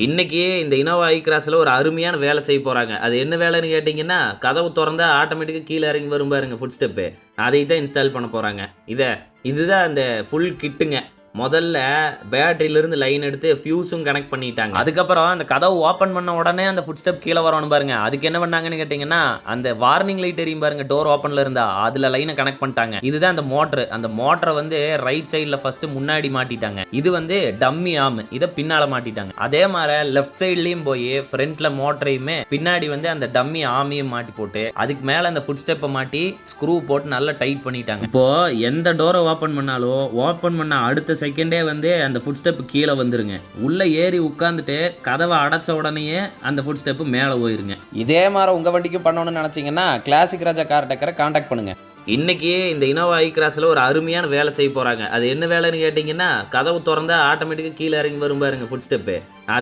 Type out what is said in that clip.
இன்னைக்கு இந்த இனோவா ஐ கிராஸ்ல ஒரு அருமையான வேலை செய்ய போறாங்க. அது என்ன வேலைன்னு கேட்டீங்கன்னா, கதவு தொறந்தா ஆட்டோமேட்டிக்கா கீழ இறங்கி வரும் பாருங்க ஃபுட் ஸ்டெப்பு. அதை தான் இன்ஸ்டால் பண்ண போறாங்க. இதுதான் அந்த ஃபுல் கிட்டுங்க. முதல்ல பேட்டரியிலிருந்து லைன் எடுத்து ஃபியூஸும் கனெக்ட் பண்ணிட்டாங்க. அதுக்கப்புறம் அந்த கதவு ஓப்பன் பண்ண உடனே அந்த ஃபுட் ஸ்டெப் கீழ வரணும் பாருங்க. அதுக்கு என்ன பண்ணாங்கன்னு கேட்டீங்கன்னா, அந்த வார்னிங் லைட் எரியும் பாருங்க டோர் ஓப்பன்ல இருந்தா, அதுல லைன கனெக்ட் பண்ணிட்டாங்க. இதுதான் அந்த மோட்டர். அந்த மோட்டர வந்து ரைட் சைடுல ஃபர்ஸ்ட் முன்னாடி மாட்டிட்டாங்க. இது வந்து டம்மி ஆர்ம். இத பின்னால மாட்டிட்டாங்க. அதே மாரி லெஃப்ட் சைடுலயும் போய் ஃப்ரண்ட்ல மோட்டரையுமே பின்னாடி வந்து அந்த டம்மி ஆர்மையும் மாட்டி போட்டு அதுக்கு மேல அந்த ஃபுட் ஸ்டெப்பை மாட்டி ஸ்க்ரூ போட்டு நல்லா டைட் பண்ணிட்டாங்க. இப்போ எந்த டோரை ஓப்பன் பண்ணாலும் ஓப்பன் பண்ண அடுத்த செகண்டே வந்து அந்த ஃபுட் ஸ்டெப் கீழே வந்துருங்க. உள்ள ஏறி உட்காந்துட்டு கதவை அடைச்ச உடனேயே அந்த ஃபுட் ஸ்டெப் மேலே போயிருங்க. இதே மாதிரி உங்க வண்டிக்கும் பண்ணணும்னு நினைச்சீங்கன்னா கிளாசிக் ராஜா கார் டெக்கரை கான்டாக்ட் பண்ணுங்க. இன்னைக்கு இந்த இனோவா ஐ கிராஸ்ல ஒரு அருமையான வேலை செய்ய போறாங்க. அது என்ன வேலைன்னு கேட்டீங்கன்னா, கதவு திறந்தா ஆட்டோமேட்டிக்கா கீழே இறங்கி வரும் பாருங்க ஃபுட் ஸ்டெப்பு.